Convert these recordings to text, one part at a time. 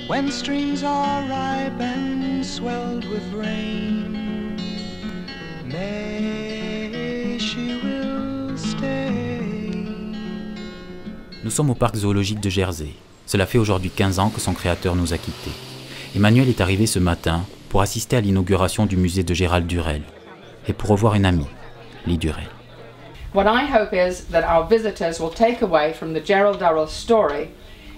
when strings are ripe and swelled with rain. May she will stay. Nous sommes au parc zoologique de Jersey. Cela fait aujourd'hui 15 ans que son créateur nous a quittés. Emmanuel est arrivé ce matin pour assister à l'inauguration du musée de Gérald Durrell et pour revoir une amie, Lee Durrell. What I hope is that our visitors will take away from the Gerald Durrell story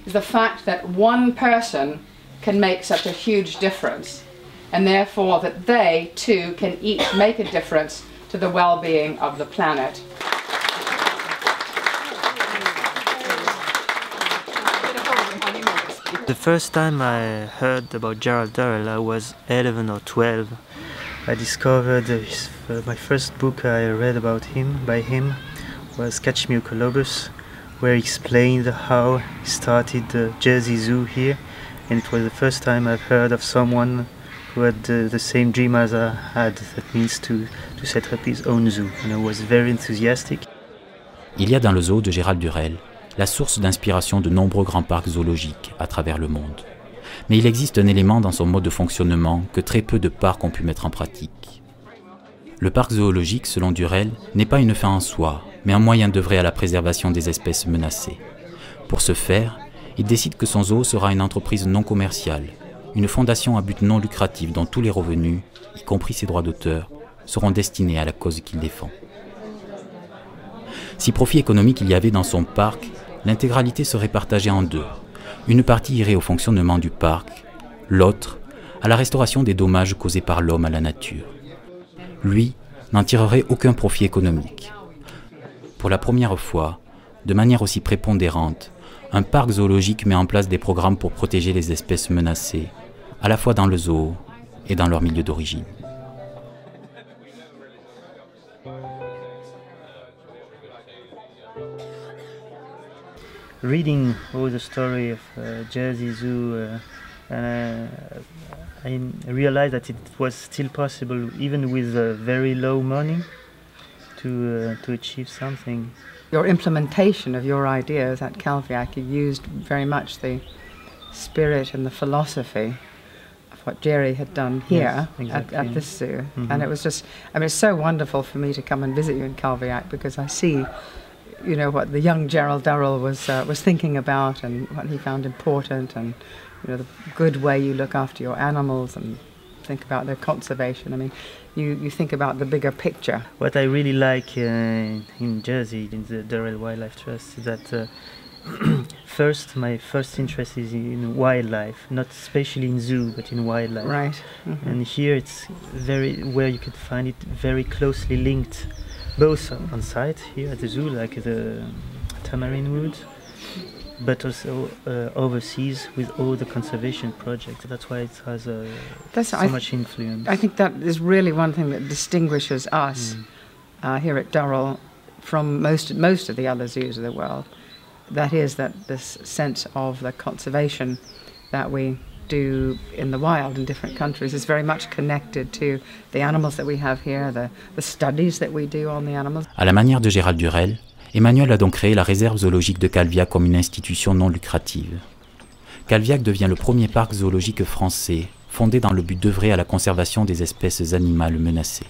is the fact that one person can make such a huge difference, and therefore that they too can each make a difference to the well-being of the planet. The first time I heard about Gerald Durrell, I was 11 or 12. I discovered my first book I read about him, by him, was Catch Me a Colobus, where he explained how he started the Jersey Zoo here, and it was the first time I've heard of someone who had the same dream as I had, that means to set up his own zoo, and I was very enthusiastic. Il y a dans le zoo de Gérald Durrell la source d'inspiration de nombreux grands parcs zoologiques à travers le monde. Mais il existe un élément dans son mode de fonctionnement que très peu de parcs ont pu mettre en pratique. Le parc zoologique, selon Durrell, n'est pas une fin en soi, mais un moyen d'œuvrer à la préservation des espèces menacées. Pour ce faire, il décide que son zoo sera une entreprise non commerciale, une fondation à but non lucratif dont tous les revenus, y compris ses droits d'auteur, seront destinés à la cause qu'il défend. Si profit économique il y avait dans son parc, l'intégralité serait partagée en deux. Une partie irait au fonctionnement du parc, l'autre à la restauration des dommages causés par l'homme à la nature. Lui n'en tirerait aucun profit économique. Pour la première fois, de manière aussi prépondérante, un parc zoologique met en place des programmes pour protéger les espèces menacées, à la fois dans le zoo et dans leur milieu d'origine. Reading all the story of Jersey Zoo, I realized that it was still possible, even with very low money, to achieve something. Your implementation of your ideas at Calviac, you used very much the spirit and the philosophy of what Jerry had done here, yes, exactly. at this zoo. Mm-hmm. And it was just, I mean, it's so wonderful for me to come and visit you in Calviac because I see, you know, what the young Gerald Durrell was thinking about and what he found important, and you know, the good way you look after your animals and think about their conservation. I mean, you think about the bigger picture. What I really like in Jersey, in the Durrell Wildlife Trust, is that first, my first interest is in wildlife, not especially in zoo, but in wildlife. Right. Mm-hmm. And here it's where you could find it very closely linked, both on site here at the zoo, like the Tamarind Woods, but also overseas with all the conservation projects. That's why it has so much influence. I think that is really one thing that distinguishes us here at Durrell from most of the other zoos of the world. That is that this sense of the conservation that we do in the wild in different countries is very much connected to the animals that we have here, the studies that we do on the animals. À la manière de Gérald Durrell, Emmanuel a donc créé la réserve zoologique de Calviac comme une institution non lucrative. Calviac devient le premier parc zoologique français fondé dans le but d'œuvrer à la conservation des espèces animales menacées.